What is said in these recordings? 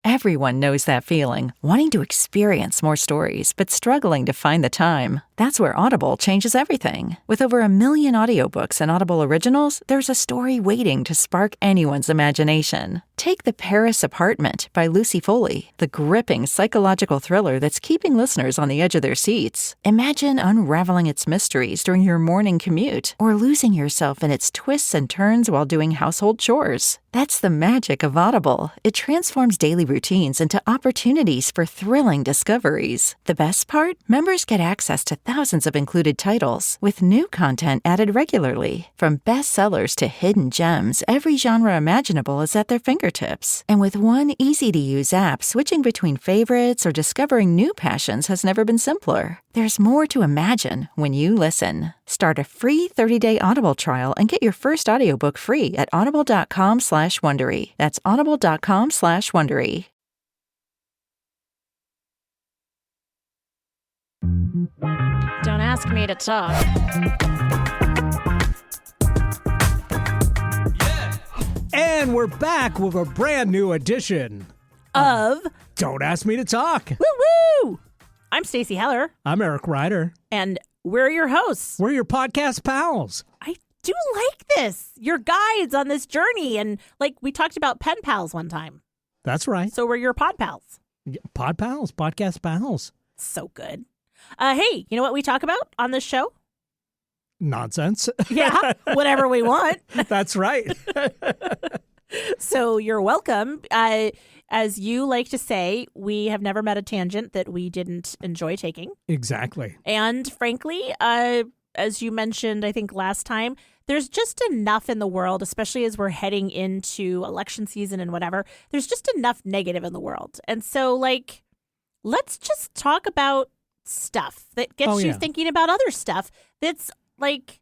Everyone knows that feeling, wanting to experience more stories, but struggling to find the time. That's where Audible changes everything. With over 1 million audiobooks and Audible originals, there's a story waiting to spark anyone's imagination. Take The Paris Apartment by Lucy Foley, the gripping psychological thriller that's keeping listeners on the edge of their seats. Imagine unraveling its mysteries during your morning commute, or losing yourself in its twists and turns while doing household chores. That's the magic of Audible. It transforms daily routines into opportunities for thrilling discoveries. The best part? Members get access to thousands of included titles, with new content added regularly. From bestsellers to hidden gems, every genre imaginable is at their fingertips. And with one easy-to-use app, switching between favorites or discovering new passions has never been simpler. There's more to imagine when you listen. Start a free 30-day Audible trial and get your first audiobook free at audible.com/Wondery. That's audible.com/Wondery. Don't ask me to talk. And we're back with a brand new edition Of Don't Ask Me to Talk. Woo Woo! I'm Stacey Heller, I'm Eric Ryder. and we're your hosts. We're your podcast pals. I do like this. Your guides on this journey. And like we talked about pen pals one time. That's right. So we're your pod pals. Pod pals, podcast pals. So good. Hey, you know what we talk about on this show? Nonsense. Yeah, whatever we want. That's right. So you're welcome. As you like to say, we have never met a tangent that we didn't enjoy taking. Exactly. And frankly, as you mentioned, I think last time, there's just enough in the world, especially as we're heading into election season and whatever, there's just enough negative in the world. And so, like, let's just talk about stuff that gets you thinking about other stuff that's, like,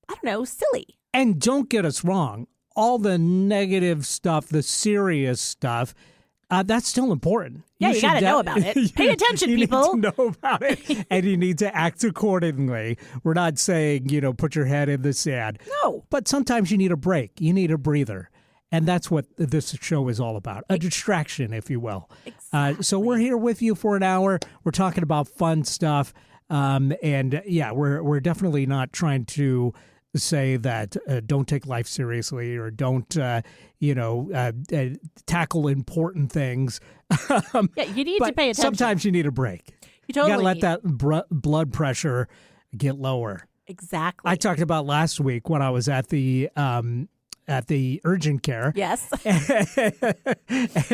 I don't know, silly. And don't get us wrong. All the negative stuff, the serious stuff, that's still important. Yeah, you got to know about it. Pay attention, people. You need to know about it, and you need to act accordingly. We're not saying, put your head in the sand. No. But sometimes you need a break. You need a breather. And that's what this show is all about, a distraction, if you will. Exactly. So we're here with you for an hour. We're talking about fun stuff. We're definitely not trying to say that don't take life seriously or don't, tackle important things. Yeah, you need to pay attention. Sometimes you need a break. You totally got to let that blood pressure get lower. Exactly. I talked about last week when I was at the urgent care. Yes.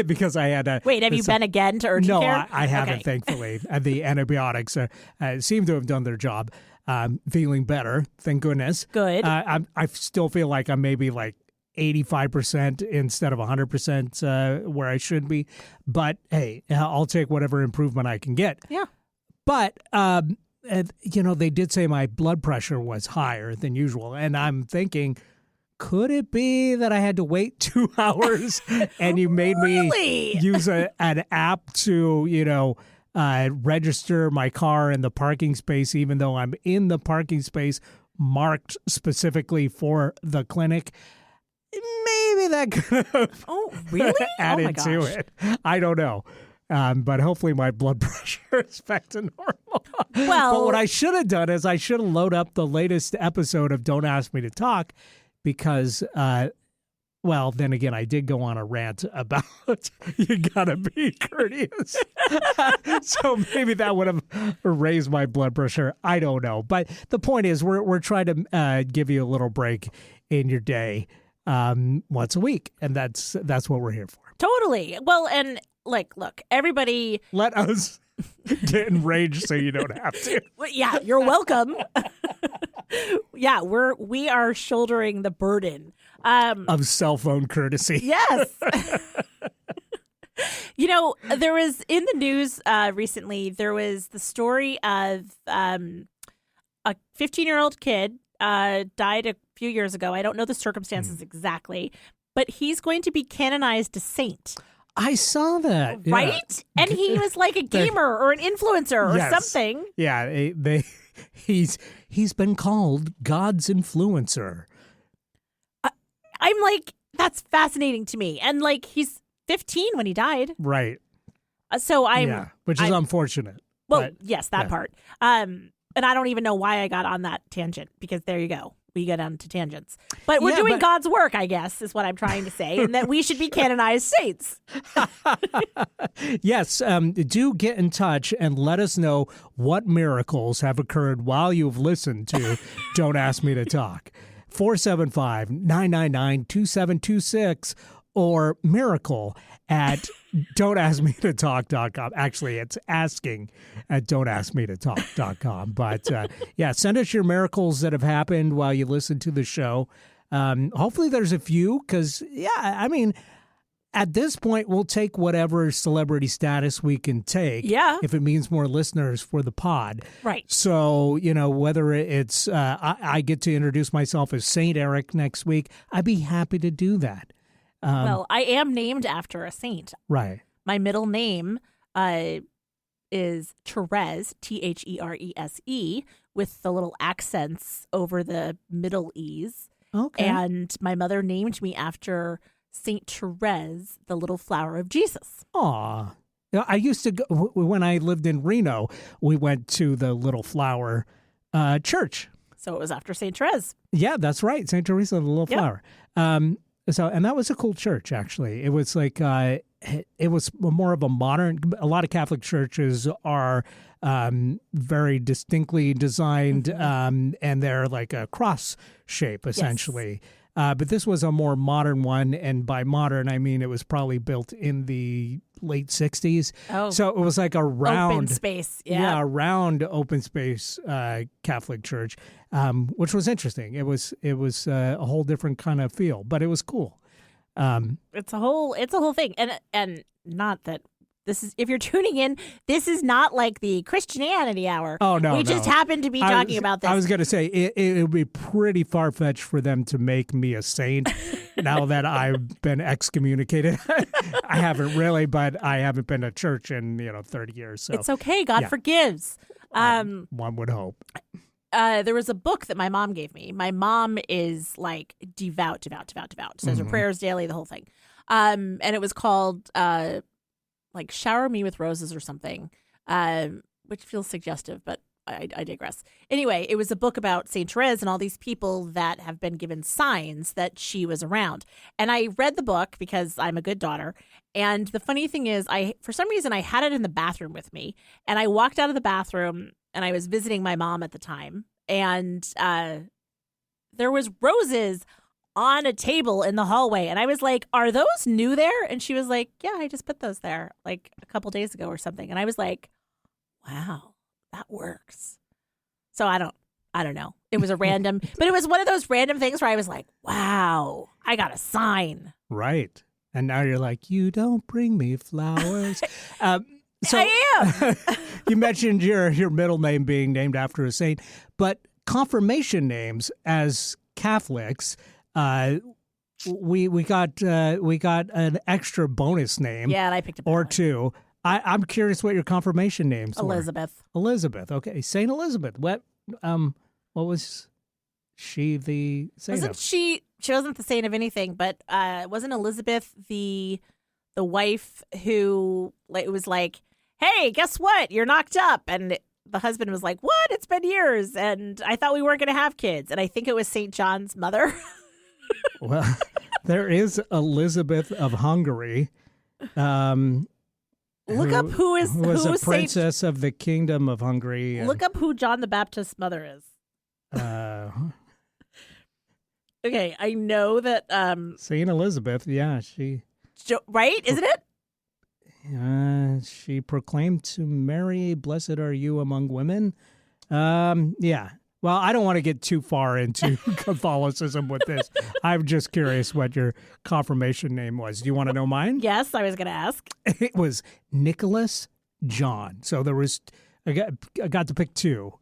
Because I had Wait, have you been again to urgent care? No, I haven't, thankfully. The antibiotics seem to have done their job. Feeling better, thank goodness. Good. I still feel like I'm maybe like 85% instead of 100% where I should be. But hey, I'll take whatever improvement I can get. Yeah. But, they did say my blood pressure was higher than usual. And I'm thinking, could it be that I had to wait 2 hours and you made me use an app to, register my car in the parking space, even though I'm in the parking space marked specifically for the clinic? Maybe that could have added to it. I don't know. But hopefully my blood pressure is back to normal. Well, but what I should have done is I should have loaded up the latest episode of Don't Ask Me to Talk because then again, I did go on a rant about you gotta be courteous. So maybe that would have raised my blood pressure. I don't know. But the point is, we're trying to give you a little break in your day once a week. And that's what we're here for. Totally. Well, and look, everybody. Let us get enraged so you don't have to. Well, yeah, you're welcome. Yeah, we are shouldering the burden of cell phone courtesy. Yes. There was in the news recently, there was the story of a 15-year-old kid died a few years ago. I don't know the circumstances exactly, but he's going to be canonized a saint. I saw that. Right? Yeah. And he was like a gamer or an influencer or something. Yeah, he's been called God's influencer. I'm like, that's fascinating to me. And like, he's 15 when he died. Right. So which is unfortunate. Well, but, yes, that part. And I don't even know why I got on that tangent, because there you go. We get on to tangents. But we're doing God's work, I guess, is what I'm trying to say, and that we should be canonized saints. Yes, do get in touch and let us know what miracles have occurred while you've listened to Don't Ask Me to Talk. 475-999-2726 or miracle at don'taskmetotalk.com. Actually, it's asking at don'taskmetotalk.com. But send us your miracles that have happened while you listen to the show. Hopefully there's a few because, at this point, we'll take whatever celebrity status we can take. Yeah. If it means more listeners for the pod. Right. So, whether it's I get to introduce myself as Saint Eric next week, I'd be happy to do that. Well, I am named after a saint. Right. My middle name is Therese, Therese, with the little accents over the middle E's. Okay. And my mother named me after Saint Therese, the little flower of Jesus. Aw. I used to go, when I lived in Reno, we went to the Little Flower church. So it was after Saint Therese. Yeah, that's right. Saint Teresa of the Little Flower. And that was a cool church, actually. It was like, it was more of a modern, a lot of Catholic churches are very distinctly designed, and they're like a cross shape, essentially. Yes. But this was a more modern one, and by modern, I mean it was probably built in the late 60s. Oh, so it was like a round open space. Yeah, a round open space Catholic church, which was interesting. It was a whole different kind of feel, but it was cool. It's a whole thing, and not that. This is, if you're tuning in, this is not like the Christianity Hour. Oh, no, we just happen to be talking about this. I was going to say, it would be pretty far-fetched for them to make me a saint now that I've been excommunicated. I haven't really, but I haven't been to church in, 30 years. So it's okay. God forgives. One would hope. There was a book that my mom gave me. My mom is like devout. Says her prayers daily, the whole thing. And it was called... like Shower Me with Roses or something, which feels suggestive, but I digress. Anyway, it was a book about Saint Therese and all these people that have been given signs that she was around. And I read the book because I'm a good daughter. And the funny thing is, for some reason, I had it in the bathroom with me. And I walked out of the bathroom, and I was visiting my mom at the time. And there was roses on a table in the hallway. And I was like, are those new there? And she was like, yeah, I just put those there like a couple days ago or something. And I was like, wow, that works. So I don't know. It was a random, but it was one of those random things where I was like, wow, I got a sign. Right. And now you're like, you don't bring me flowers. So I am. You mentioned your middle name being named after a saint, but confirmation names as Catholics, we got an extra bonus name. Yeah, and I picked up or two. I'm curious what your confirmation names Elizabeth. were. Elizabeth. Okay, Saint Elizabeth. What was she the saint wasn't of? She wasn't the saint of anything, but wasn't Elizabeth the wife who it was like, hey, guess what? You're knocked up, and the husband was like, what? It's been years, and I thought we weren't going to have kids. And I think it was St. John's mother. Well, there is Elizabeth of Hungary. Look up who was a princess of the Kingdom of Hungary. Look up who John the Baptist's mother is. Okay, I know that Saint Elizabeth. Yeah, right, isn't it? She proclaimed to Mary, "Blessed are you among women." Yeah. Well, I don't want to get too far into Catholicism with this. I'm just curious what your confirmation name was. Do you want to know mine? Yes, I was going to ask. It was Nicholas John. So I got to pick two.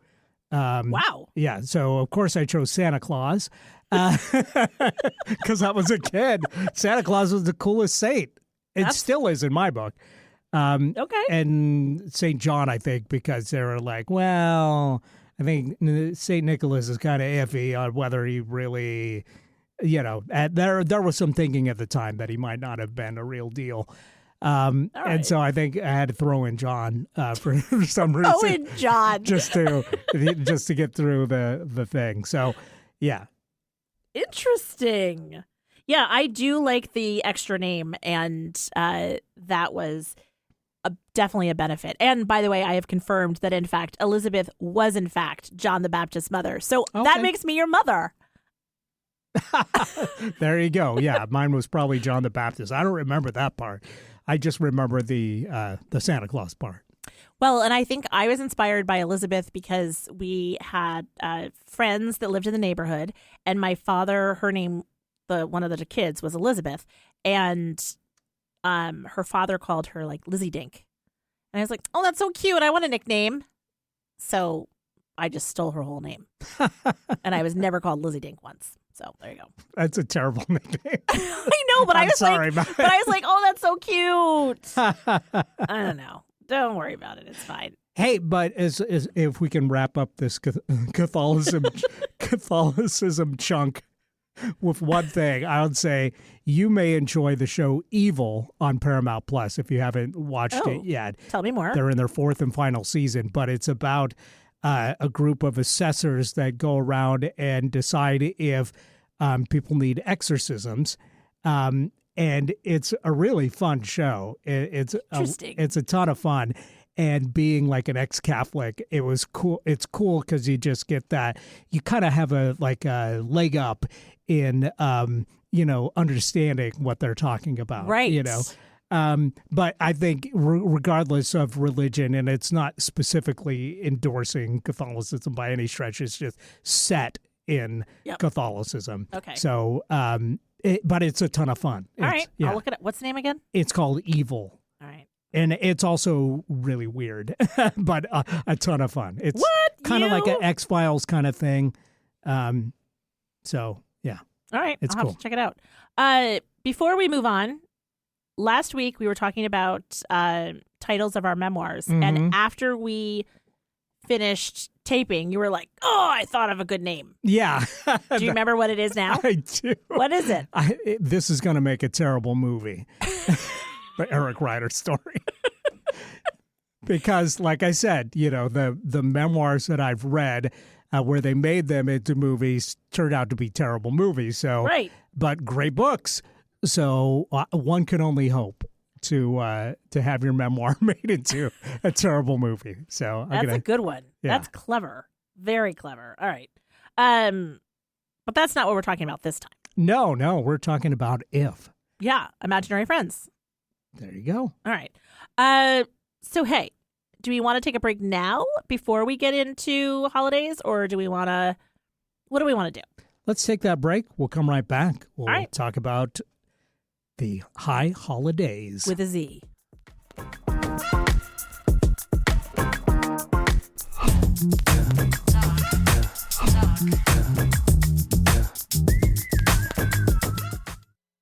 Wow. Yeah. So, of course, I chose Santa Claus because I was a kid. Santa Claus was the coolest saint. It still is in my book. Okay. And St. John, I think, because they were like, well, I think St. Nicholas is kind of iffy on whether he really there was some thinking at the time that he might not have been a real deal. Right. And so I think I had to throw in John for some reason. Oh, in John. just to get through the thing. So, yeah. Interesting. Yeah, I do like the extra name, and that was definitely a benefit. And by the way, I have confirmed that, in fact, Elizabeth was, in fact, John the Baptist's mother. So that makes me your mother. There you go. Yeah, mine was probably John the Baptist. I don't remember that part. I just remember the Santa Claus part. Well, and I think I was inspired by Elizabeth because we had friends that lived in the neighborhood, and my father, her name, one of the kids, was Elizabeth, and her father called her like Lizzie Dink, and I was like, "Oh, that's so cute! I want a nickname." So I just stole her whole name, and I was never called Lizzie Dink once. So there you go. That's a terrible nickname. I know, but I was like, "Oh, that's so cute." I don't know. Don't worry about it. It's fine. Hey, but as if we can wrap up this Catholicism chunk with one thing, I would say you may enjoy the show Evil on Paramount Plus if you haven't watched it yet. Tell me more. They're in their 4th and final season, but it's about a group of assessors that go around and decide if people need exorcisms. And it's a really fun show. It's interesting. It's a ton of fun. And being like an ex-Catholic, it was cool. It's cool because you just get that. You kind of have a leg up in, understanding what they're talking about. Right. But I think regardless of religion, and it's not specifically endorsing Catholicism by any stretch, it's just set in Catholicism. Okay. So, but it's a ton of fun. All right. I'll look at it. What's the name again? It's called Evil. All right. And it's also really weird, but a ton of fun. It's kind of like an X-Files kind of thing. So, yeah. All right. It's I'll cool. have to check it out. Before we move on, last week we were talking about titles of our memoirs. Mm-hmm. And after we finished taping, you were like, "Oh, I thought of a good name." Yeah. Do you remember what it is now? I do. What is it? This is going to make a terrible movie. The Eric Ryder story. Because, like I said, the memoirs that I've read where they made them into movies turned out to be terrible movies. So, right. But great books. So one can only hope to have your memoir made into a terrible movie. So that's a good one. Yeah. That's clever. Very clever. All right. But that's not what we're talking about this time. No, we're talking about If. Yeah, imaginary friends. There you go. All right. So, hey, do we want to take a break now before we get into holidays, or what do we want to do? Let's take that break. We'll come right back. We'll All right. talk about the high holidays. With a Z.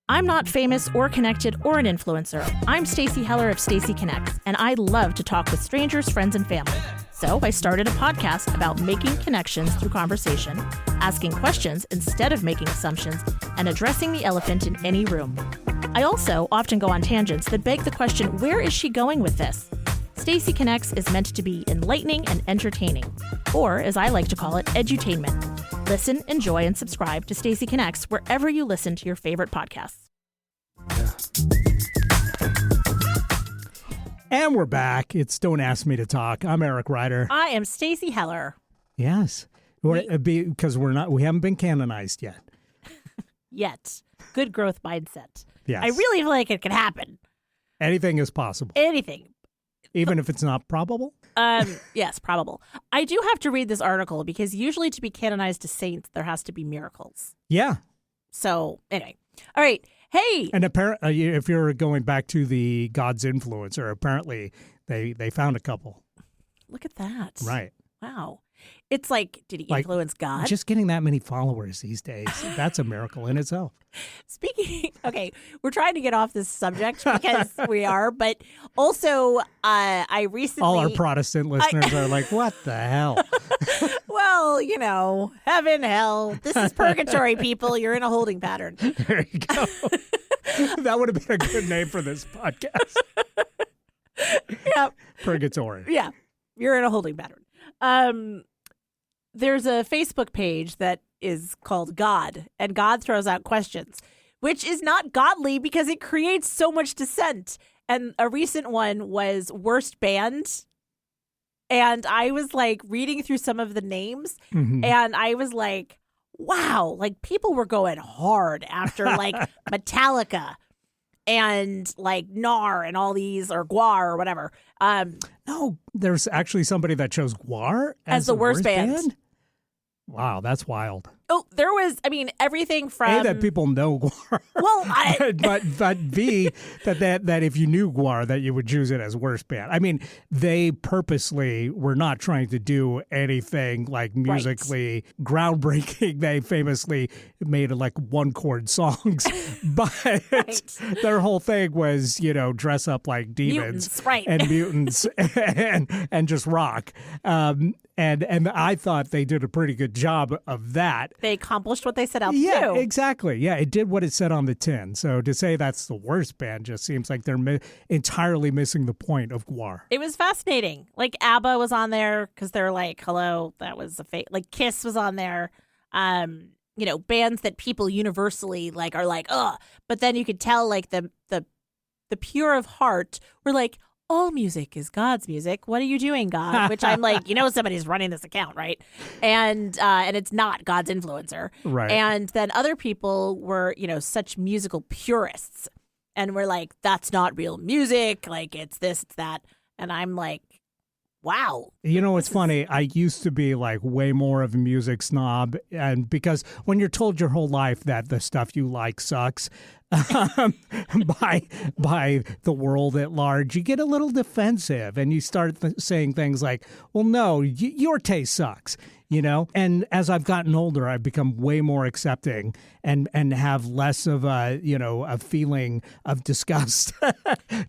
I'm not famous or connected or an influencer. I'm Stacey Heller of Stacey Connects, and I love to talk with strangers, friends, and family. So I started a podcast about making connections through conversation, asking questions instead of making assumptions, and addressing the elephant in any room. I also often go on tangents that beg the question, where is she going with this? Stacey Connects is meant to be enlightening and entertaining, or as I like to call it, edutainment. Listen, enjoy, and subscribe to Stacey Connects wherever you listen to your favorite podcasts. And we're back. It's Don't Ask Me to Talk. I'm Eric Ryder. I am Stacey Heller. Yes. Because we haven't been canonized yet. Yet. Good growth mindset. Yes. I really feel like it could happen. Anything is possible. Anything. Even if it's not probable? Yes, probable. I do have to read this article because usually to be canonized as saints, there has to be miracles. Yeah. So, anyway. All right. Hey. And apparently, if you're going back to the God's Influencer, apparently they found a couple. Look at that. Right. Wow. It's like, did he influence God? Just getting that many followers these days, that's a miracle in itself. Speaking, okay, we're trying to get off this subject because we are, but also I recently... All our Protestant listeners are like, what the hell? Well, heaven, hell, this is purgatory, people. You're in a holding pattern. There you go. That would have been a good name for this podcast. Yeah. Purgatory. Yeah, you're in a holding pattern. There's a Facebook page that is called God, and God throws out questions, which is not godly because it creates so much dissent. And a recent one was worst band. And I was like reading through some of the names, and I was like, wow, like people were going hard after like Metallica and like Nar and all these, or Gwar or whatever. No, there's actually somebody that chose Gwar as the worst band. Wow, that's wild. Oh, there was, everything from... A, that people know Gwar. Well, but B, that if you knew Gwar, that you would choose it as worst band. They purposely were not trying to do anything like musically groundbreaking. They famously made like one chord songs, but their whole thing was, dress up like demons and mutants and just rock. And I thought they did a pretty good job of that. They accomplished what they set out to do. Yeah, exactly. Yeah, it did what it said on the tin. So to say that's the worst band just seems like they're entirely missing the point of Gwar. It was fascinating. Like ABBA was on there because they're like, hello, that was a fake. Like Kiss was on there. Bands that people universally like are like, ugh. But then you could tell like the pure of heart were like, all music is God's music. What are you doing, God? Which I'm like, somebody's running this account, right? And it's not God's influencer. Right. And then other people were, such musical purists. And we're like, that's not real music. Like, it's this, it's that. And I'm like, wow. It's funny. I used to be like way more of a music snob. And because when you're told your whole life that the stuff you like sucks, by the world at large, you get a little defensive and you start saying things like, well, no, your taste sucks, and as I've gotten older, I've become way more accepting and have less of a feeling of disgust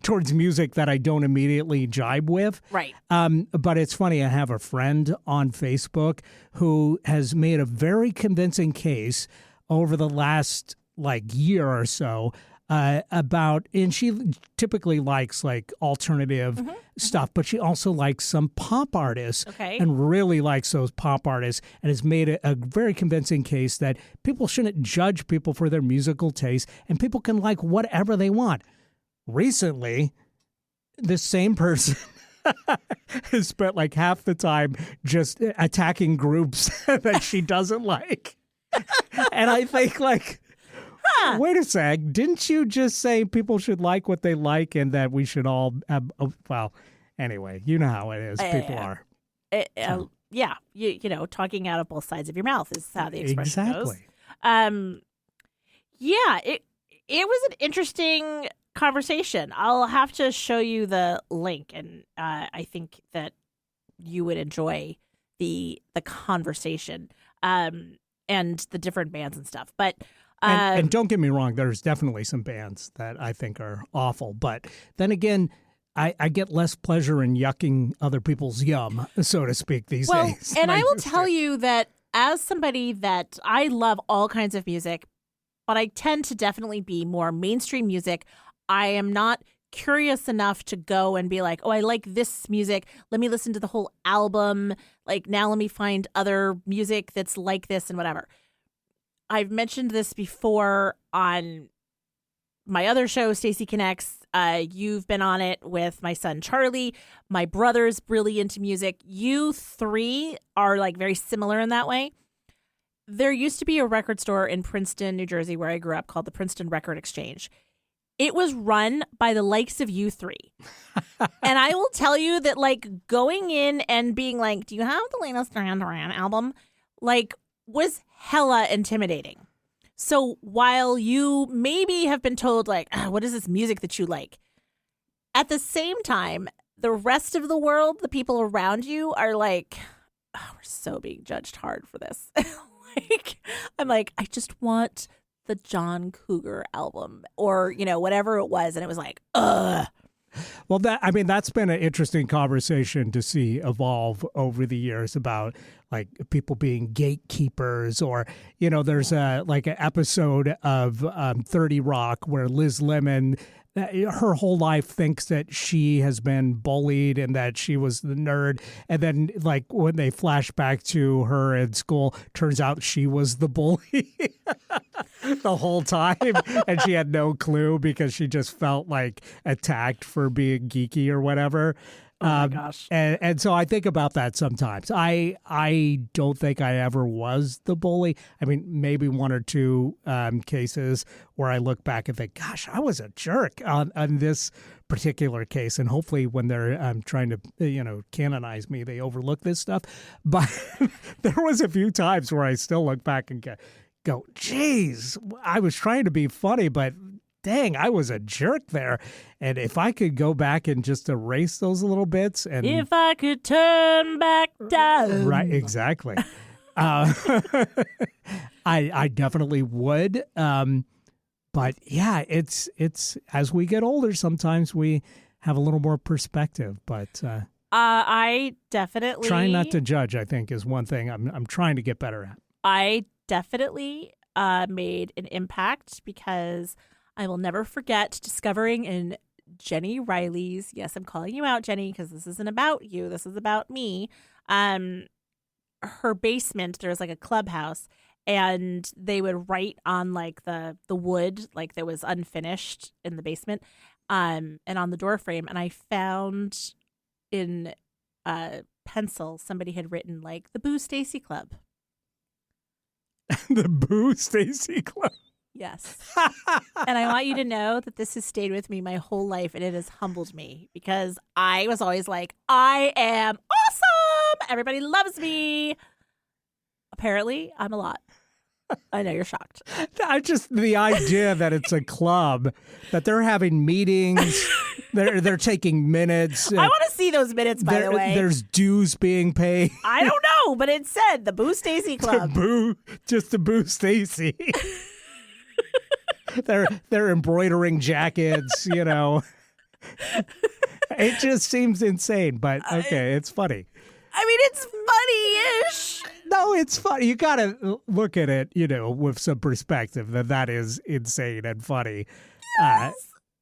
towards music that I don't immediately jibe with. Right. But it's funny. I have a friend on Facebook who has made a very convincing case over the last year or so about, and she typically likes like alternative stuff, but she also likes some pop artists and really likes those pop artists, and has made a very convincing case that people shouldn't judge people for their musical taste and people can like whatever they want. Recently, this same person has spent like half the time just attacking groups that she doesn't like. And I think like, wait a sec, didn't you just say people should like what they like and that we should all have, well, anyway, you know how it is. People are. Yeah, talking out of both sides of your mouth is how the expression goes. Yeah, it was an interesting conversation. I'll have to show you the link, and I think that you would enjoy the conversation and the different bands and stuff. But and don't get me wrong, there's definitely some bands that I think are awful. But then again, I get less pleasure in yucking other people's yum, so to speak, these days. And I will tell you that as somebody that I love all kinds of music, but I tend to definitely be more mainstream music. I am not curious enough to go and be like, oh, I like this music. Let me listen to the whole album. Like, now let me find other music that's like this and whatever. I've mentioned this before on my other show, Stacey Connects. You've been on it with my son, Charlie. My brother's really into music. You three are like very similar in that way. There used to be a record store in Princeton, New Jersey, where I grew up, called the Princeton Record Exchange. It was run by the likes of you three. And I will tell you that, like, going in and being like, do you have the latest Duran Duran album? Like, was hella intimidating. So while you maybe have been told, like, what is this music that you like? At the same time, the rest of the world, the people around you are like, oh, we're so being judged hard for this. I'm like, I just want the John Cougar album or, whatever it was. And it was like, ugh. Well, that's been an interesting conversation to see evolve over the years about like people being gatekeepers or, there's an episode of 30 Rock where Liz Lemon, her whole life thinks that she has been bullied and that she was the nerd. And then like when they flash back to her in school, turns out she was the bully the whole time. And she had no clue because she just felt like attacked for being geeky or whatever. Oh my gosh. And so I think about that sometimes. I don't think I ever was the bully. I mean, maybe one or two cases where I look back and think, gosh, I was a jerk on this particular case. And hopefully when they're trying to, canonize me, they overlook this stuff. But there was a few times where I still look back and go, geez, I was trying to be funny, but dang, I was a jerk there. And if I could go back and just erase those little bits. And if I could turn back time. Right, exactly. I definitely would. But yeah, it's as we get older, sometimes we have a little more perspective. But I definitely trying not to judge, I think, is one thing I'm trying to get better at. I definitely made an impact because I will never forget discovering in Jenny Riley's, yes, I'm calling you out, Jenny, because this isn't about you. This is about me. Her basement, there was like a clubhouse, and they would write on like the wood, like that was unfinished in the basement, and on the door frame. And I found in pencil, somebody had written like the Boo Stacy Club. The Boo Stacy Club. Yes. And I want you to know that this has stayed with me my whole life, and it has humbled me because I was always like, I am awesome. Everybody loves me. Apparently, I'm a lot. I know you're shocked. The idea that it's a club, that they're having meetings, they're taking minutes. I want to see those minutes, by the way. There's dues being paid. I don't know, but it said the Boo Stacy Club. Just to Boo Stacy. They're embroidering jackets, It just seems insane, but okay, it's funny. I mean, it's funny-ish. No, it's funny. You got to look at it, with some perspective that is insane and funny. Yes.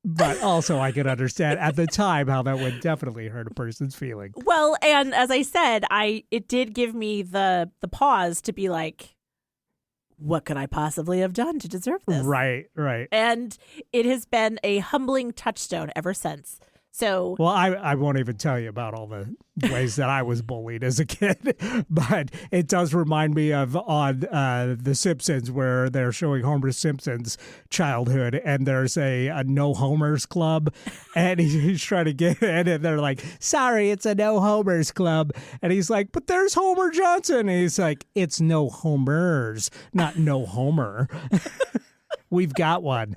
But also I can understand at the time how that would definitely hurt a person's feeling. Well, and as I said, it did give me the pause to be like, what could I possibly have done to deserve this? Right. And it has been a humbling touchstone ever since. So, well, I won't even tell you about all the ways that I was bullied as a kid, but it does remind me of on The Simpsons where they're showing Homer Simpson's childhood, and there's a no homers club, and he's trying to get in, and they're like, sorry, it's a no homers club. And he's like, but there's Homer Johnson. And he's like, it's no homers, not no Homer. We've got one.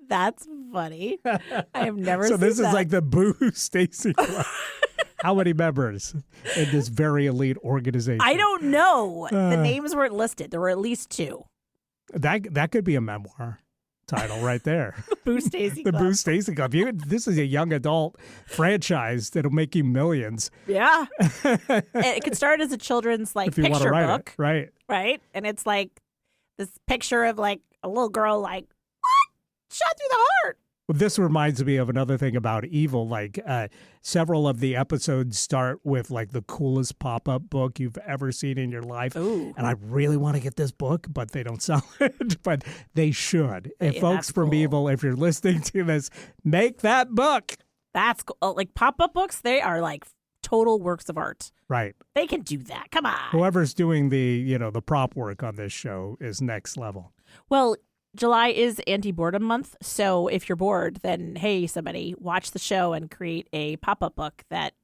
That's funny. I have never So seen this that. is like the Boo Stacy Club. How many members in this very elite organization? I don't know. The names weren't listed. There were at least 2. That could be a memoir title right there. Boo Stacy The Club. Boo Stacy Club. This is a young adult franchise that'll make you millions. Yeah. It could start as a children's if you want to picture write book. it. Right. Right? And it's like this picture of like a little girl like, what? Shot through the heart. Well, this reminds me of another thing about Evil. Like several of the episodes start with like the coolest pop-up book you've ever seen in your life. Ooh. And I really want to get this book, but they don't sell it. But they should. And Yeah, folks that's from cool. Evil, if you're listening to this, make that book. That's cool. Like pop-up books, they are like total works of art. Right. They can do that. Come on. Whoever's doing the prop work on this show is next level. Well, July is anti-boredom month, so if you're bored, then hey, somebody, watch the show and create a pop-up book that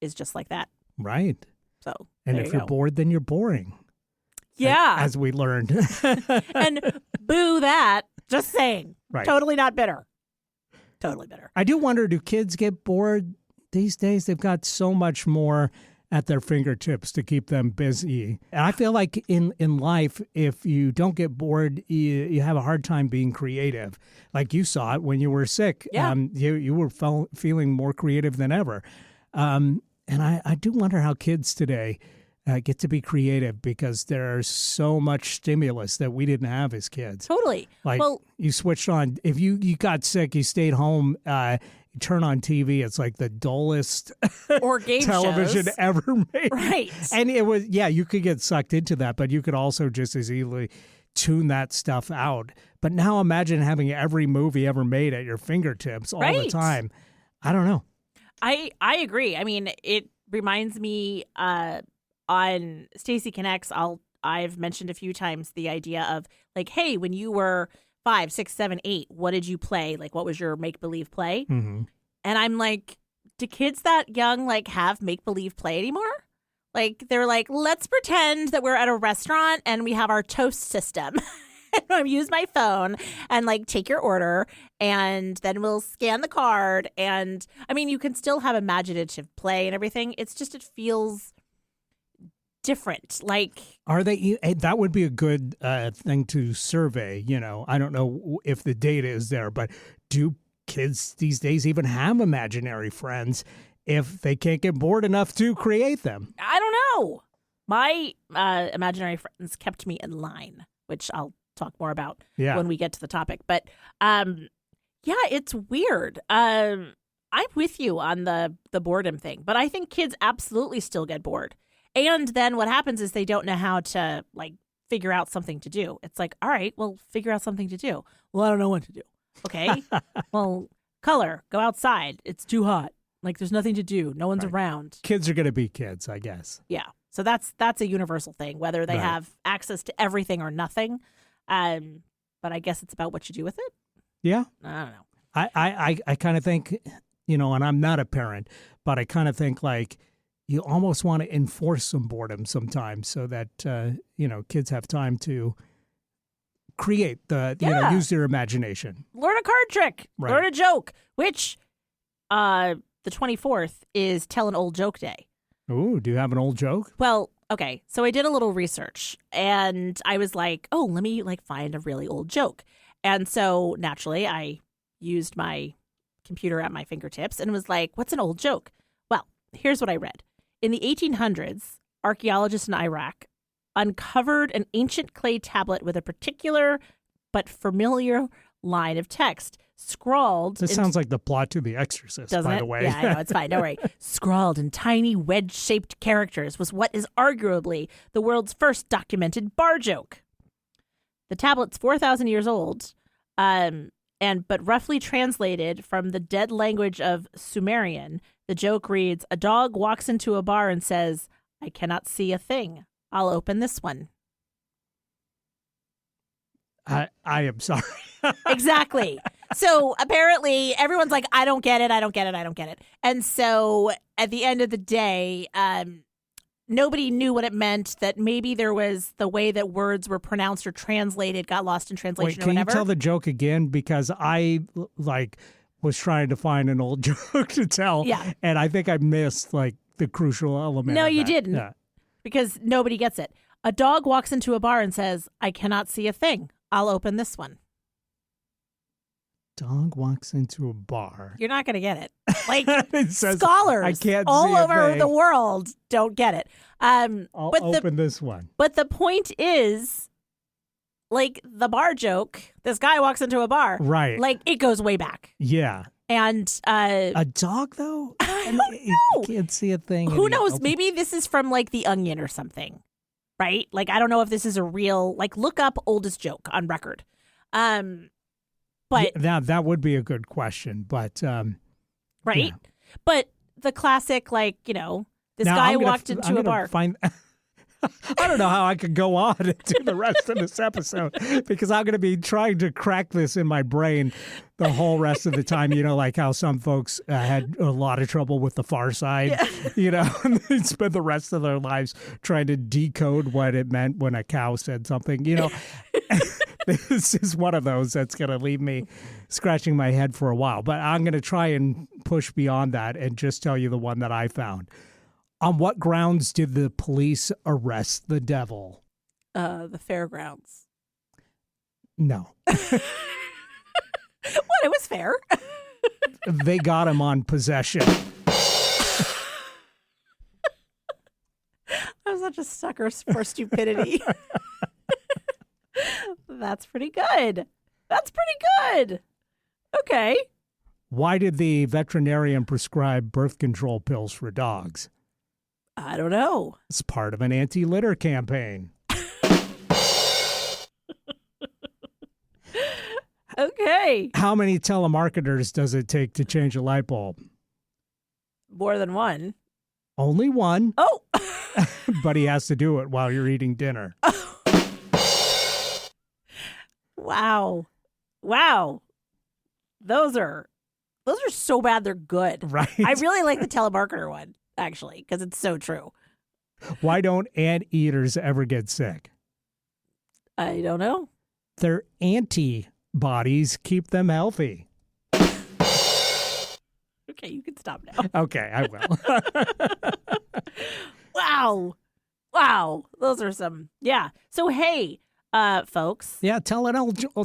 is just like that. Right. So, And there if you you're go. bored, then you're boring. Yeah. As we learned. And boo that. Just saying. Right. Totally not bitter. Totally bitter. I do wonder, do kids get bored these days? They've got so much more at their fingertips to keep them busy. And I feel like in life, if you don't get bored, you have a hard time being creative. Like you saw it when you were sick. Yeah. You were feeling more creative than ever. And I do wonder how kids today get to be creative because there's so much stimulus that we didn't have as kids. Totally. Like Well, you switched on. If you got sick, you stayed home. You turn on TV. It's like the dullest or game television shows. ever made. Right. And it was, yeah, you could get sucked into that, but you could also just as easily tune that stuff out. But now imagine having every movie ever made at your fingertips all the Right. time. I don't know. I agree. I mean, it reminds me on Stacey Connects, I've mentioned a few times the idea of like, hey, when you were 5, 6, 7, 8, what did you play? Like, what was your make-believe play? Mm-hmm. And I'm like, do kids that young like have make-believe play anymore? Like, they're like, let's pretend that we're at a restaurant and we have our toast system. And I'll use my phone and like take your order and then we'll scan the card. And I mean, you can still have imaginative play and everything. It's just, it feels different. Like, Are they? That would be a good thing to survey. I don't know if the data is there, but do kids these days even have imaginary friends if they can't get bored enough to create them? I don't know. My imaginary friends kept me in line, which I'll talk more about Yeah. when we get to the topic. But yeah, it's weird. I'm with you on the boredom thing, but I think kids absolutely still get bored. And then what happens is they don't know how to like figure out something to do. It's like, all right, well, figure out something to do. Well, I don't know what to do. Okay. Well, color, go outside. It's too hot. Like there's nothing to do. No one's Right. around. Kids are going to be kids, I guess. Yeah. So that's a universal thing, whether they Right. have access to everything or nothing. But I guess it's about what you do with it. Yeah. I don't know. I kind of think, and I'm not a parent, but I kind of think like you almost want to enforce some boredom sometimes so that, kids have time to create Yeah. use their imagination. Learn a card trick. Right. Learn a joke, which the 24th is Tell an Old Joke Day. Ooh, do you have an old joke? Well, okay. So I did a little research and I was like, oh, let me like find a really old joke. And so naturally I used my computer at my fingertips and was like, what's an old joke? Well, here's what I read. In the 1800s, archaeologists in Iraq uncovered an ancient clay tablet with a particular but familiar line of text scrawled. This sounds like the plot to The Exorcist, Doesn't by it? the way. Yeah, I know, it's fine. Don't worry. Scrawled in tiny wedge-shaped characters was what is arguably the world's first documented bar joke. The tablet's 4,000 years old, but roughly translated from the dead language of Sumerian, the joke reads, "A dog walks into a bar and says, 'I cannot see a thing. I'll open this one.'" I am sorry. Exactly. So apparently everyone's like, I don't get it. I don't get it. I don't get it. And so at the end of the day, nobody knew what it meant, that maybe there was the way that words were pronounced or translated, got lost in translation Wait, or can you whatever. tell the joke again? Because I was trying to find an old joke to tell. Yeah. And I think I missed the crucial element. No, of you that. didn't. Yeah. Because nobody gets it. A dog walks into a bar and says, "I cannot see a thing. I'll open this one." Dog walks into a bar. You're not going to get it. Like It says, scholars I can't all see a over thing. the world don't get it. I'll but open this one. But the point is, like the bar joke, this guy walks into a bar. Right. Like it goes way back. Yeah. And A dog, though? I don't You know. can't see a thing. Who and you knows? open- Maybe this is from like The Onion or something, right? Like I don't know if this is a real, like look up oldest joke on record. But Now, that would be a good question. But right? yeah. But the classic, like, this now guy I'm gonna walked I'm into a gonna bar. Find, I don't know how I could go on and do the rest of this episode because I'm going to be trying to crack this in my brain the whole rest of the time. Like how some folks had a lot of trouble with The Far Side, and they spend the rest of their lives trying to decode what it meant when a cow said something, This is one of those that's going to leave me scratching my head for a while. But I'm going to try and push beyond that and just tell you the one that I found. On what grounds did the police arrest the devil? The fairgrounds. No. What? It was fair. They got him on possession. I'm such a sucker for stupidity. That's pretty good. That's pretty good. Okay. Why did the veterinarian prescribe birth control pills for dogs? I don't know. It's part of an anti-litter campaign. Okay. How many telemarketers does it take to change a light bulb? More than one. Only one, Oh. but he has to do it while you're eating dinner. Wow. Wow. Those are so bad they're good. Right? I really like the telemarketer one, actually, because it's so true. Why don't anteaters ever get sick? I don't know. Their antibodies keep them healthy. Okay, you can stop now. Okay, I will. Wow. Wow. Those are some, yeah. So, hey, folks. Yeah, tell an old joke.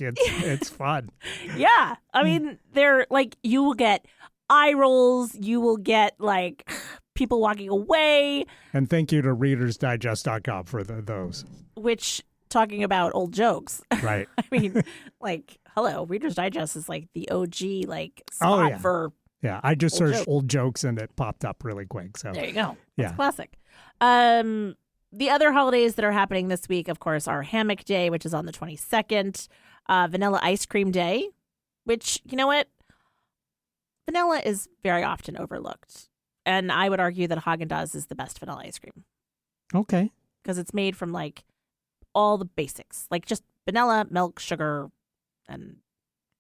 It's fun. Yeah. I mean, they're like, you will get eye rolls. You will get like people walking away. And thank you to ReadersDigest.com for those. Which, talking about old jokes. Right. I mean, like, hello, Reader's Digest is like the OG, like, spot for. Yeah, I just old searched jokes. old jokes and it popped up really quick. So There you go. Yeah. That's classic. The other holidays that are happening this week, of course, are Hammock Day, which is on the 22nd, Vanilla Ice Cream Day, which, you know what? Vanilla is very often overlooked. And I would argue that Haagen-Dazs is the best vanilla ice cream Okay. because it's made from, like, all the basics, like just vanilla, milk, sugar, and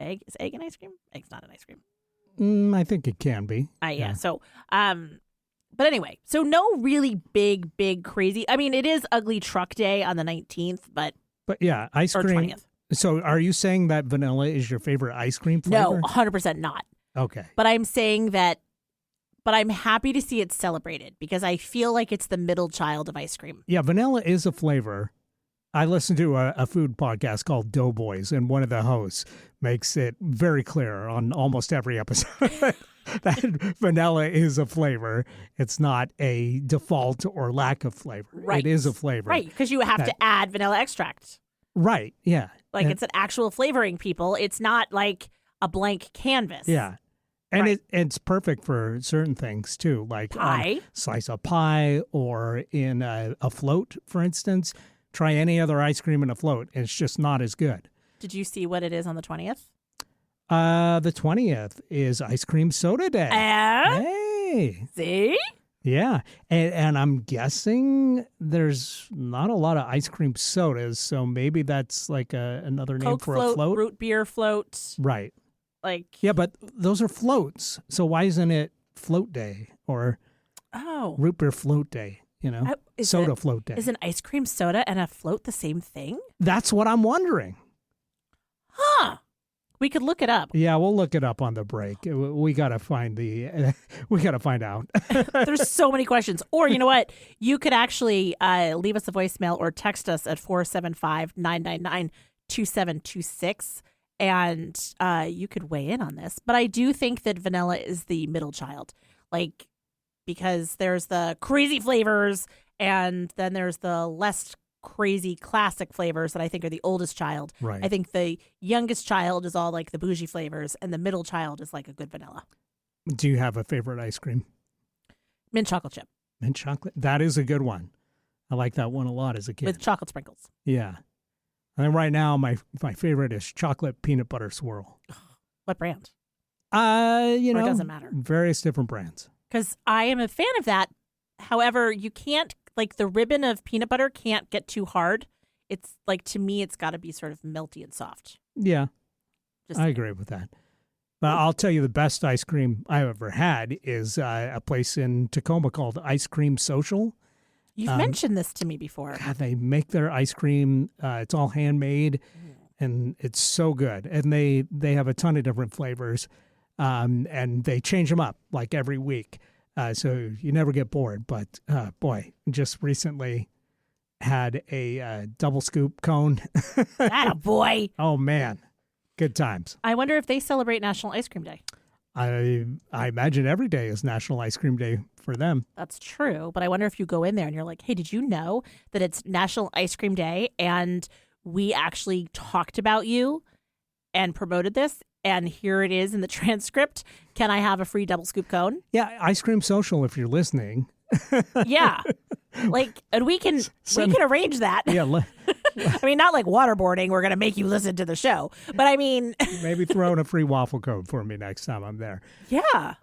egg. Is egg an ice cream? Egg's not an ice cream. I think it can be. Yeah. So, but anyway, so no really big, crazy. I mean, it is Ugly Truck Day on the 19th, but yeah, ice or cream. 20th. So are you saying that vanilla is your favorite ice cream flavor? No, 100% not. Okay. But I'm saying that, but I'm happy to see it celebrated because I feel like it's the middle child of ice cream. Yeah, vanilla is a flavor. I listen to a food podcast called Doughboys, and one of the hosts makes it very clear on almost every episode that vanilla is a flavor. It's not a default or lack of flavor. Right. It is a flavor. Right, because you have to add vanilla extract. Right, yeah. Like And- it's an actual flavoring, people. It's not like a blank canvas. Yeah. And Right. it's perfect for certain things, too, like Pie. slice of pie or in a float, for instance. Try any other ice cream in a float. It's just not as good. Did you see what it is on the 20th? The 20th is Ice Cream Soda Day. Hey. See? Yeah. And I'm guessing there's not a lot of ice cream sodas, so maybe that's like another name Coke for float, a float. root beer float. Right. Like, Yeah, but those are floats. So why isn't it Float Day or oh. Root Beer Float Day? You know, Is Soda it- Float Day. Is an ice cream soda and a float the same thing? That's what I'm wondering. Huh. We could look it up. Yeah, we'll look it up on the break. We gotta find we gotta find out. There's so many questions. Or you know what? You could actually leave us a voicemail or text us at 475-999-2726 and you could weigh in on this. But I do think that vanilla is the middle child. Like, because there's the crazy flavors and then there's the less crazy classic flavors that I think are the oldest child. Right. I think the youngest child is all like the bougie flavors and the middle child is like a good vanilla. Do you have a favorite ice cream? Mint chocolate chip Mint chocolate. That is a good one. I like that one a lot as a kid. with chocolate sprinkles. Yeah. And then right now, my favorite is chocolate peanut butter swirl. What brand? You Or it know, doesn't matter. various different brands. Because I am a fan of that. However, you can't, like, the ribbon of peanut butter can't get too hard. It's like, to me, it's got to be sort of melty and soft. Yeah, Just I agree with that. But I'll tell you, the best ice cream I've ever had is a place in Tacoma called Ice Cream Social. You've mentioned this to me before. God, they make their ice cream. It's all handmade, and it's so good. And they have a ton of different flavors, and they change them up like every week. So you never get bored. But boy, just recently had a double scoop cone. Attaboy. Oh, man. Good times. I wonder if they celebrate National Ice Cream Day. I imagine every day is National Ice Cream Day for them. That's true. But I wonder if you go in there and you're like, hey, did you know that it's National Ice Cream Day and we actually talked about you and promoted this? And here it is in the transcript. Can I have a free double scoop cone? Yeah, Ice Cream Social, if you're listening. Yeah. And we can arrange that. Yeah, I mean, not like waterboarding. We're going to make you listen to the show. But I mean, maybe throw in a free waffle cone for me next time I'm there. Yeah.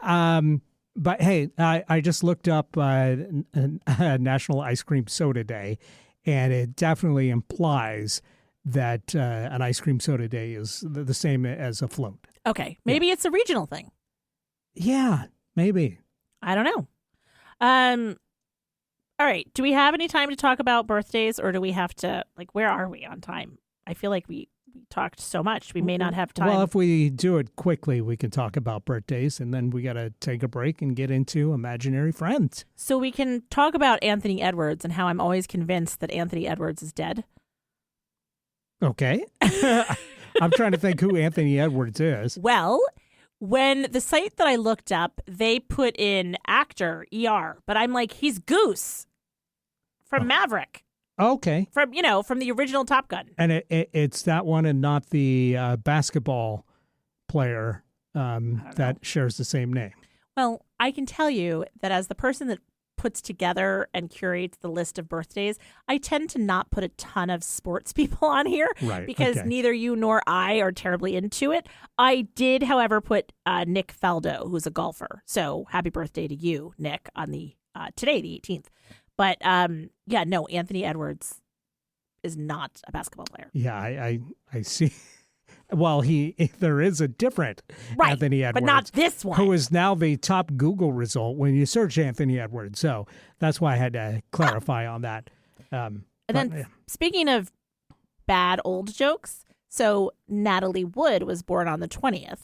But hey, I just looked up National Ice Cream Soda Day, and it definitely implies that an ice cream soda day is the same as a float. Okay. Maybe it's a regional thing. Yeah, maybe. I don't know. All right. Do we have any time to talk about birthdays, or do we have to, where are we on time? I feel like we talked so much. We may not have time. Well, if we do it quickly, we can talk about birthdays, and then we got to take a break and get into imaginary friends. So we can talk about Anthony Edwards and how I'm always convinced that Anthony Edwards is dead. Okay. I'm trying to think who Anthony Edwards is. Well, when the site that I looked up, they put in actor, ER, but I'm like, he's Goose from Maverick. Okay. From the original Top Gun. And it's that one and not the basketball player that shares the same name. Well, I can tell you that as the person that puts together and curates the list of birthdays, I tend to not put a ton of sports people on here because neither you nor I are terribly into it. I did, however, put Nick Faldo, who's a golfer. So happy birthday to you, Nick, on the today, the 18th. But Anthony Edwards is not a basketball player. Yeah, I see. Well, there is a different Anthony Edwards, but not this one, who is now the top Google result when you search Anthony Edwards. So that's why I had to clarify on that. Speaking of bad old jokes, so Natalie Wood was born on the 20th.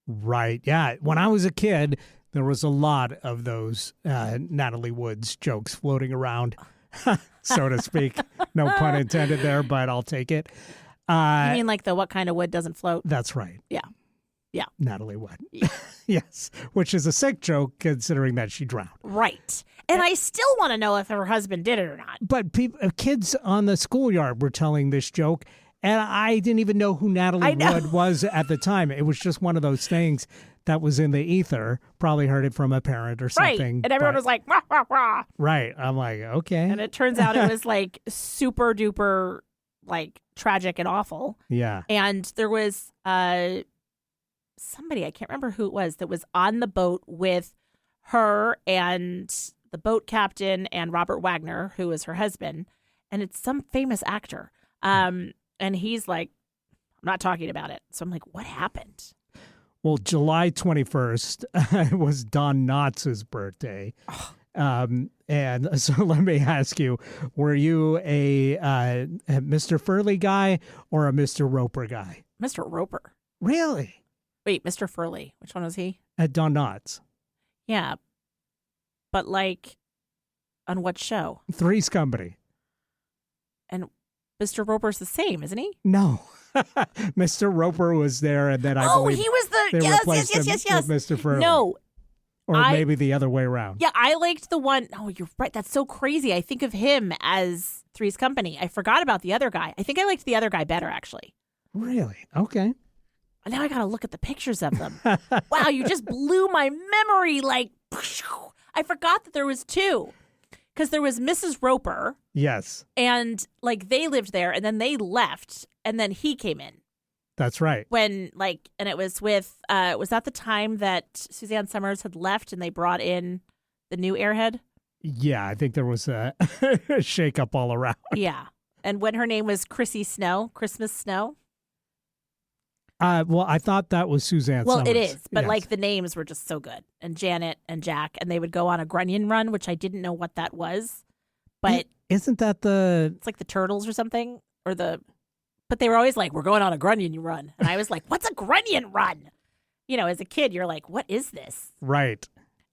Right. Yeah. When I was a kid, there was a lot of those Natalie Wood's jokes floating around, so to speak. No pun intended there, but I'll take it. You mean like the what kind of wood doesn't float? That's right. Yeah. Natalie Wood. Yes. Which is a sick joke considering that she drowned. Right. And I still want to know if her husband did it or not. But kids on the schoolyard were telling this joke, and I didn't even know who Natalie Wood was at the time. It was just one of those things that was in the ether. Probably heard it from a parent or something. Right. And everyone was like, rah, rah, rah. Right. I'm like, okay. And it turns out it was like super duper tragic and awful. Yeah. And there was somebody, I can't remember who it was, that was on the boat with her and the boat captain and Robert Wagner, who is her husband. And it's some famous actor. And he's like, I'm not talking about it. So I'm like, what happened? Well, July 21st was Don Knotts' birthday. And so let me ask you, were you a Mr. Furley guy or a Mr. Roper guy? Mr. Roper. Really? Wait, Mr. Furley. Which one was he? At Don Knotts. Yeah. But on what show? Three's Company. And Mr. Roper's the same, isn't he? No. Mr. Roper was there, and then I believe he was they replaced him with Mr. Furley. No. Or maybe the other way around. Yeah, I liked the one. Oh, you're right. That's so crazy. I think of him as Three's Company. I forgot about the other guy. I think I liked the other guy better, actually. Really? Okay. Now I got to look at the pictures of them. Wow, you just blew my memory. I forgot that there was two. Because there was Mrs. Roper. Yes. And they lived there, and then they left, and then he came in. That's right. When and it was with was that the time that Suzanne Summers had left and they brought in the new airhead? Yeah, I think there was a shakeup all around. Yeah. And when her name was Chrissy Snow, Christmas Snow. Well, I thought that was Suzanne Summers. Well, it is, but yes. the names were just so good. And Janet and Jack, and they would go on a Grunion run, which I didn't know what that was. But isn't that it's like the Turtles or something? But they were always like, we're going on a Grunion run. And I was like, what's a Grunion run? As a kid, you're like, what is this? Right.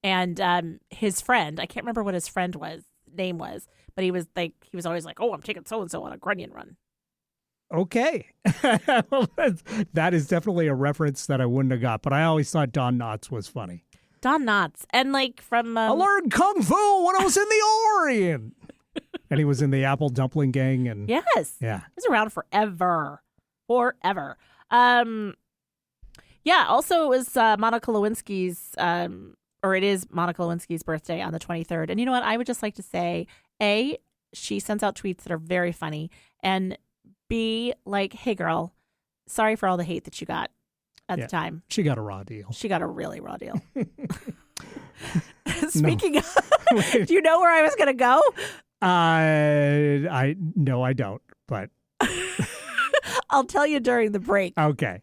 And his friend, I can't remember what his name was, but he was always like, "Oh, I'm taking so and so on a Grunion run." Okay. Well, that is definitely a reference that I wouldn't have got, but I always thought Don Knotts was funny. Don Knotts, and like from I learned Kung Fu when I was in the Orient. And he was in the Apple Dumpling Gang. And yes, yeah, he's around forever. Yeah. Also, it was Monica Lewinsky's, or it is Monica Lewinsky's birthday on the 23rd. And you know what? I would just like to say, A, she sends out tweets that are very funny, and B, like, hey, girl, sorry for all the hate that you got at the time. She got a raw deal. She got a really raw deal. Speaking of, do you know where I was going to go? I don't, but I'll tell you during the break. Okay.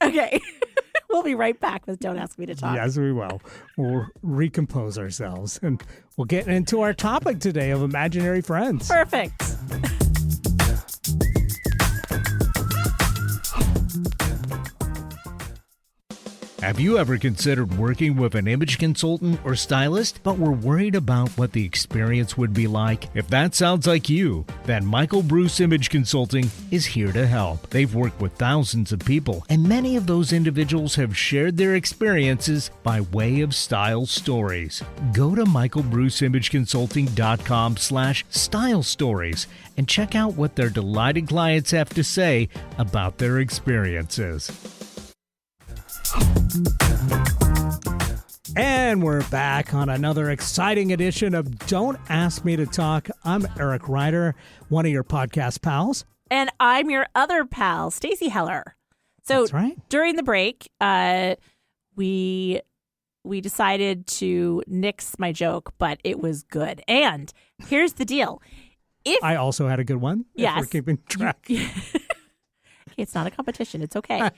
We'll be right back with Don't Ask Me to Talk. Yes, we will. We'll recompose ourselves, and we'll get into our topic today of imaginary friends. Perfect. Have you ever considered working with an image consultant or stylist, but were worried about what the experience would be like? If that sounds like you, then Michael Bruce Image Consulting is here to help. They've worked with thousands of people, and many of those individuals have shared their experiences by way of style stories. Go to michaelbruceimageconsulting.com/style stories and check out what their delighted clients have to say about their experiences. And we're back on another exciting edition of Don't Ask Me to Talk. I'm Eric Ryder, one of your podcast pals. And I'm your other pal, Stacey Heller. So That's right. During the break, we decided to nix my joke, but it was good. And here's the deal. I also had a good one. Yes. If we're keeping track. It's not a competition. It's okay.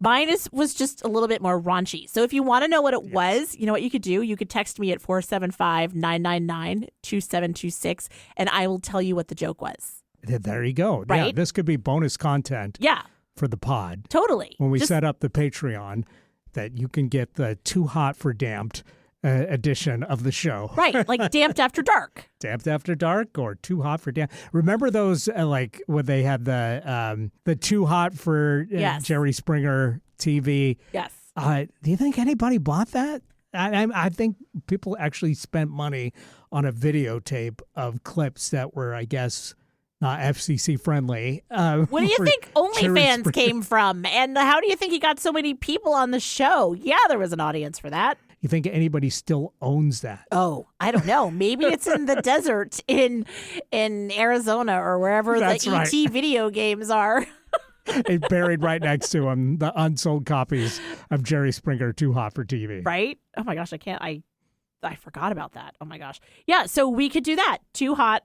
Mine was just a little bit more raunchy. So if you want to know what it was, you know what you could do? You could text me at 475-999-2726, and I will tell you what the joke was. There you go. Right? Yeah, this could be bonus content for the pod. Totally. When we set up the Patreon, that you can get the Too Hot for Damped edition of the show. Right, like Damped After Dark. Damped After Dark or Too Hot for Damp. Remember those, like when they had the Too Hot for Jerry Springer TV? Yes. Do you think anybody bought that? I think people actually spent money on a videotape of clips that were, I guess, not FCC friendly. What do you think OnlyFans came from? And how do you think he got so many people on the show? Yeah, there was an audience for that. You think anybody still owns that? Oh, I don't know. Maybe it's in the desert in Arizona or wherever That's the right. ET video games are. It's buried right next to him, the unsold copies of Jerry Springer Too Hot for TV. Right? Oh my gosh, I forgot about that. Oh my gosh. Yeah, so we could do that. Too hot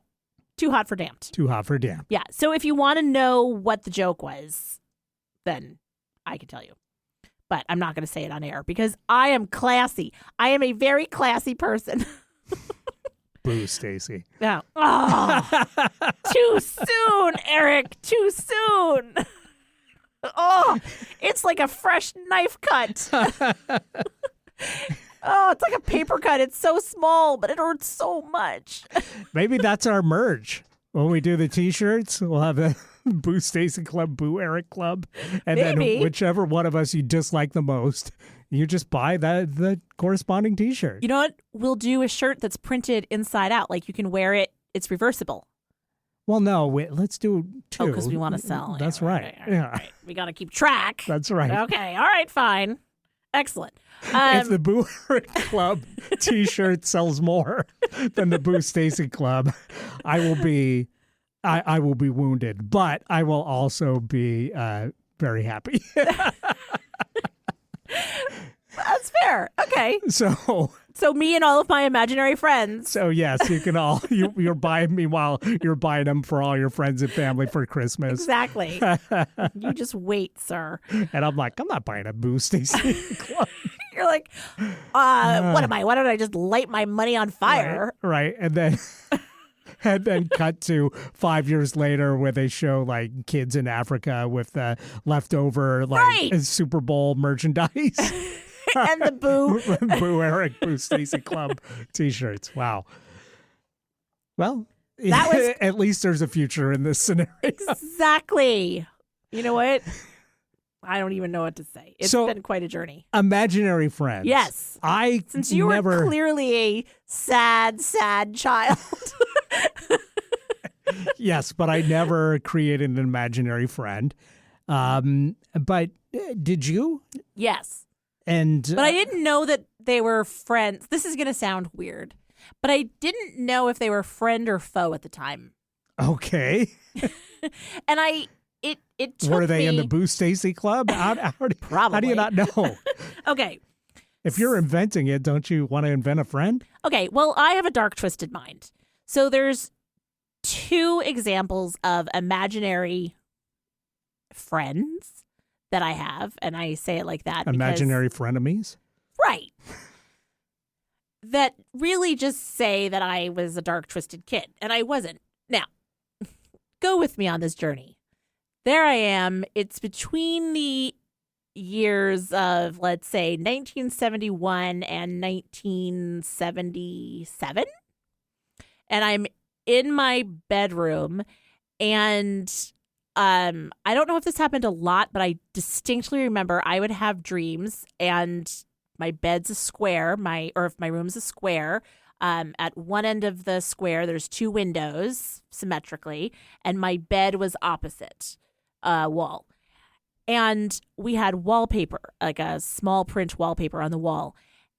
for damped. Too Hot for Damp. Yeah. So if you want to know what the joke was, then I can tell you. But I'm not going to say it on air because I am classy. I am a very classy person. Boo, Stacey. Yeah. Oh, too soon, Eric. Too soon. Oh, it's like a fresh knife cut. Oh, it's like a paper cut. It's so small, but it hurts so much. Maybe that's our merge. When we do the T-shirts, we'll have a Boo Stacey Club, Boo Eric Club. And Maybe. then whichever one of us you dislike the most, you just buy the corresponding T-shirt. You know what? We'll do a shirt that's printed inside out. Like you can wear it. It's reversible. Well, no, let's do two. Oh, because we want to sell. That's Yeah, right. right. Yeah. We got to keep track. That's right. Okay. All right. Fine. Excellent. If the Boo Eric Club T-shirt sells more than the Boo Stacey Club, I will be wounded, but I will also be very happy. That's fair. Okay. So me and all of my imaginary friends. So yes, you can all you're buying me while you're buying them for all your friends and family for Christmas. Exactly. You just wait, sir. And I'm like, I'm not buying a Boo Stacey Club. You're like, what am I? Why don't I just light my money on fire? Right. And then cut to 5 years later where they show like kids in Africa with the leftover like Right. Super Bowl merchandise. And the Boo. Boo Eric, Boo Stacy Club T-shirts. Wow. Well, That was- at least there's a future in this scenario. Exactly. You know what? I don't even know what to say. It's So- been quite a journey. Imaginary friends. Yes. Since you never... were clearly a sad, sad child. Yes, but I never created an imaginary friend. But did you? Yes. And But I didn't know that they were friends. This is going to sound weird, but I didn't know if they were friend or foe at the time. okay. And it took Were they me... in the Boo Stacy Club? How do you Probably. not know? Okay. If you're inventing it, don't you want to invent a friend? Okay. Well, I have a dark, twisted mind. So there's 2 examples of imaginary friends that I have, and I say it like that. Imaginary frenemies? Right. That really just say that I was a dark, twisted kid, and I wasn't. Now, go with me on this journey. There I am. It's between the years of, let's say, 1971 and 1977. And I'm in my bedroom, and I don't know if this happened a lot, but I distinctly remember I would have dreams, and my bed's a square, if my room's a square. At one end of the square, there's 2 windows symmetrically, and my bed was opposite wall. And we had wallpaper, like a small print wallpaper on the wall.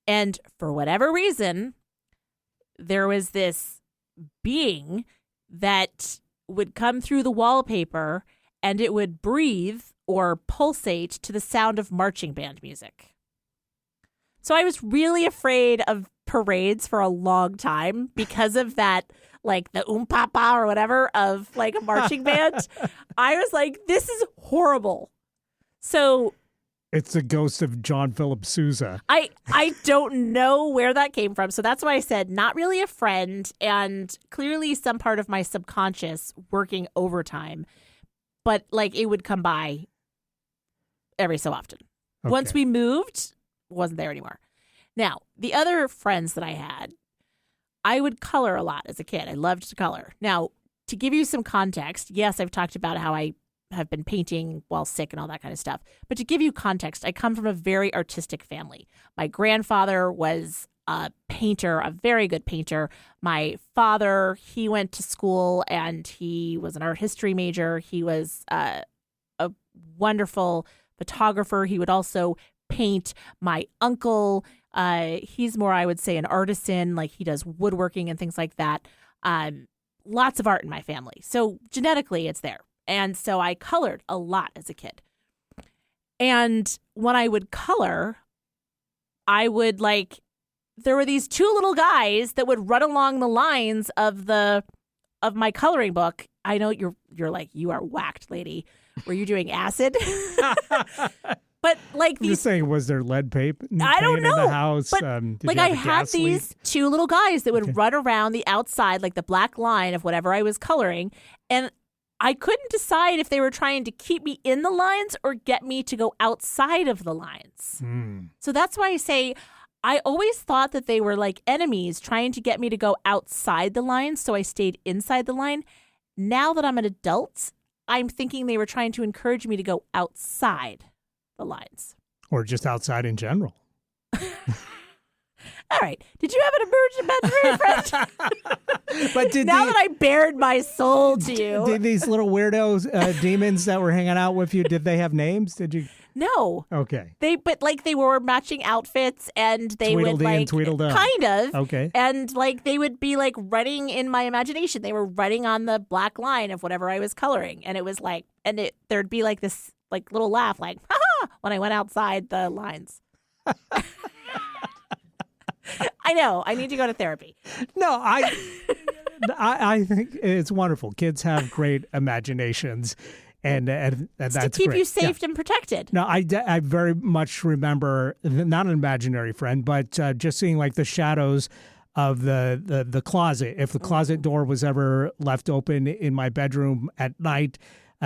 And for whatever reason, there was this being that would come through the wallpaper, and it would breathe or pulsate to the sound of marching band music. So I was really afraid of parades for a long time because of that, like the papa or whatever of like a marching band. I was like, this is horrible. So It's the ghost of John Philip Sousa. I don't know where that came from. So that's why I said not really a friend, and clearly some part of my subconscious working overtime. But like it would come by every so often. Okay. Once we moved, wasn't there anymore. Now, the other friends that I had, I would color a lot as a kid. I loved to color. Now, to give you some context, yes, I've talked about how I have been painting while sick and all that kind of stuff. But to give you context, I come from a very artistic family. My grandfather was a painter, a very good painter. My father, he went to school and he was an art history major. He was a wonderful photographer. He would also paint. My uncle, he's more, I would say, an artisan. Like he does woodworking and things like that. Lots of art in my family. So genetically, it's there. And so I colored a lot as a kid. And when I would color, I would there were these 2 little guys that would run along the lines of my coloring book. I know you're like, you are whacked, lady. Were you doing acid? But like I'm just saying, was there lead paint I don't know. in the house? But Did like you have I a had gas these leak? 2 little guys that would run around the outside, like the black line of whatever I was coloring. And I couldn't decide if they were trying to keep me in the lines or get me to go outside of the lines. So that's why I say I always thought that they were like enemies trying to get me to go outside the lines. So I stayed inside the line. Now that I'm an adult, I'm thinking they were trying to encourage me to go outside the lines. Or just outside in general. All right. Did you have an imaginary friend? But did Now that I bared my soul to you. did these little weirdos, demons that were hanging out with you, did they have names? Did you? No. Okay. They wore matching outfits, and they would Tweedledee and like Tweedledum. kind of. Okay. And like they would be like running in my imagination. They were running on the black line of whatever I was coloring, and it was like, and there'd be like this like little laugh, like ha ha, when I went outside the lines. I know. I need to go to therapy. No, I think it's wonderful. Kids have great imaginations, and that's To keep great. you safe Yeah. and protected. No, I very much remember, not an imaginary friend, but just seeing like the shadows of the closet. If the closet door was ever left open in my bedroom at night,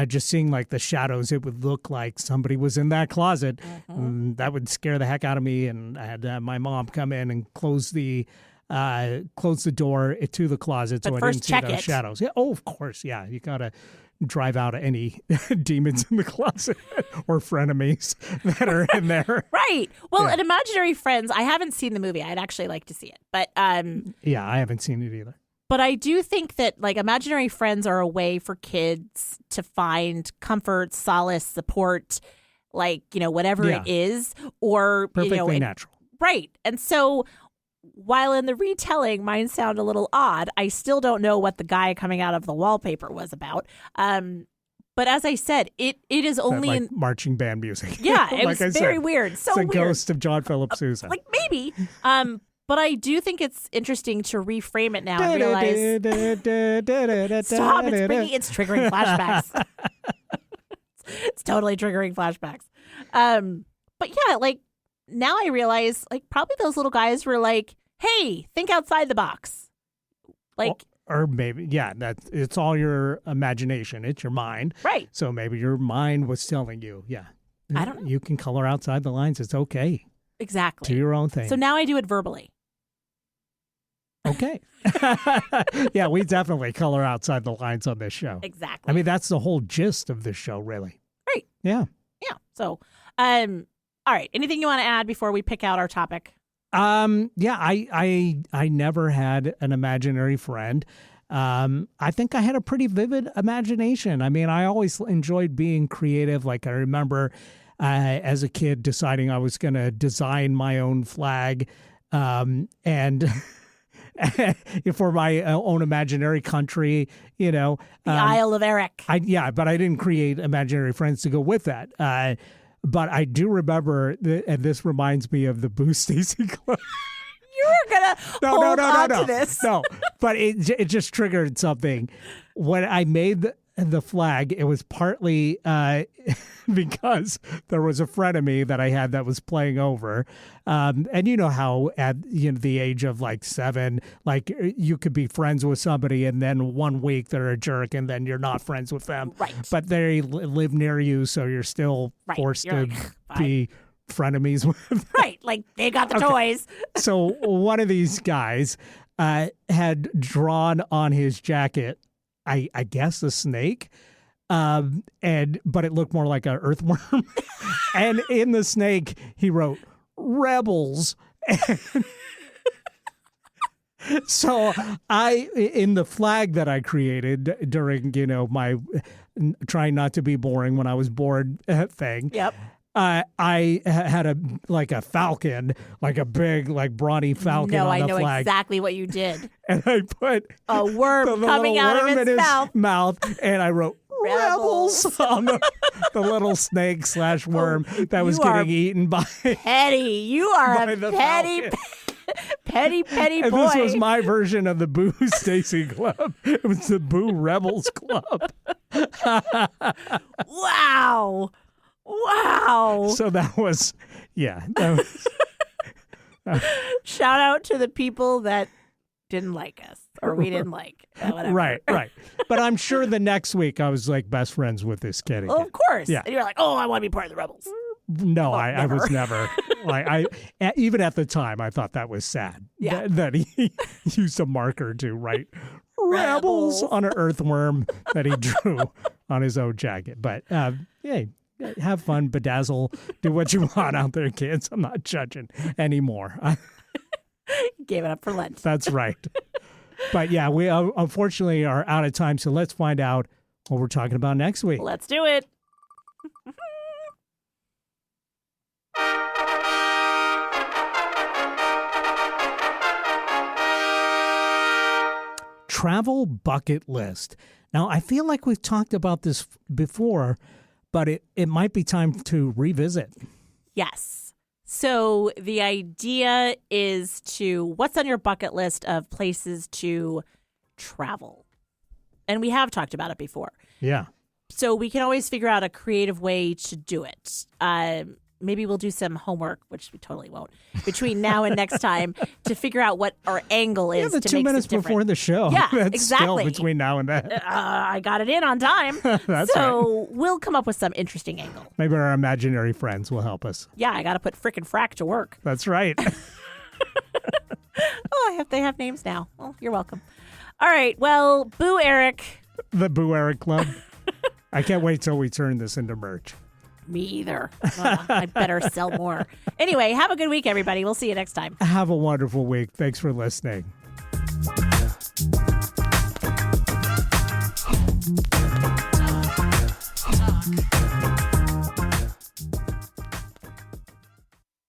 just seeing like the shadows, it would look like somebody was in that closet. That would scare the heck out of me. And I had to have my mom come in and close the door to the closet so I didn't see those shadows. Yeah. Oh, of course. Yeah. You got to drive out any demons in the closet or frenemies that are in there. Right. Well, and Imaginary Friends, I haven't seen the movie. I'd actually like to see it. But yeah, I haven't seen it either. But I do think that like imaginary friends are a way for kids to find comfort, solace, support, like, whatever it is, or perfectly natural. Right. And so while in the retelling mine sound a little odd, I still don't know what the guy coming out of the wallpaper was about. But as I said, it is only in marching band music. Yeah, it was very weird. So it's a weird. ghost of John Philip Sousa. Like maybe. But I do think it's interesting to reframe it now and realize stop, it's triggering flashbacks. It's totally triggering flashbacks. But yeah, like now I realize like probably those little guys were like, hey, think outside the box. Like or maybe, yeah, it's all your imagination. It's your mind. Right. So maybe your mind was telling you, yeah. I don't know. You can color outside the lines. It's okay. Exactly. Do your own thing. So now I do it verbally. Okay. Yeah, we definitely color outside the lines on this show. Exactly. I mean, that's the whole gist of this show, really. Right. Yeah. Yeah. So, all right. Anything you want to add before we pick out our topic? Yeah, I never had an imaginary friend. I think I had a pretty vivid imagination. I mean, I always enjoyed being creative. Like I remember as a kid deciding I was going to design my own flag, and for my own imaginary country, the Isle of Eric. But I didn't create imaginary friends to go with that. But I do remember, and this reminds me of the Boo Stacy Club. You were going to hold on to this. No, but it just triggered something. When I made the flag, it was partly because there was a friend of me that I had that was playing over. And you know how at the age of like 7, like you could be friends with somebody and then 1 week they're a jerk and then you're not friends with them. Right. But they live near you, so you're still forced to be frenemies with them. Right. Like they got the toys. So one of these guys had drawn on his jacket, I guess, a snake, but it looked more like an earthworm. And in the snake, he wrote "Rebels." So in the flag that I created during, my trying not to be boring when I was bored thing. Yep. I had a falcon, like a big, like brawny falcon on the flag. No, I know exactly what you did. And I put a worm coming out of its mouth, and I wrote "Rebels" on the little snake / worm that was getting eaten by petty. You are a petty, petty and boy. This was my version of the Boo Stacy Club. It was the Boo Rebels Club. Wow. So that was, Shout out to the people that didn't like us or we didn't like. Whatever. Right. But I'm sure the next week I was like best friends with this kid again. Well, of course. Yeah. And you're like, oh, I want to be part of the Rebels. No, I was never. Like even at the time, I thought that was sad. Yeah. That he used a marker to write "Rebels" on an earthworm that he drew on his own jacket. But hey, have fun, bedazzle, do what you want out there, kids. I'm not judging anymore. Gave it up for Lent. That's right. But yeah, we unfortunately are out of time. So let's find out what we're talking about next week. Let's do it. Travel bucket list. Now, I feel like we've talked about this before, but it might be time to revisit. Yes. So the idea is what's on your bucket list of places to travel? And we have talked about it before. Yeah. So we can always figure out a creative way to do it. maybe we'll do some homework, which we totally won't, between now and next time to figure out what our angle is. the to 2 make minutes this different. before the show. Yeah, That's exactly. Still between now and then. I got it in on time. That's so we'll come up with some interesting angle. Maybe our imaginary friends will help us. Yeah, I got to put frickin' frack to work. That's right. They have names now. Well, you're welcome. All right. Well, boo, Eric. The Boo Eric Club. I can't wait till we turn this into merch. Me either. I better sell more. Anyway, have a good week, everybody. We'll see you next time. Have a wonderful week. Thanks for listening.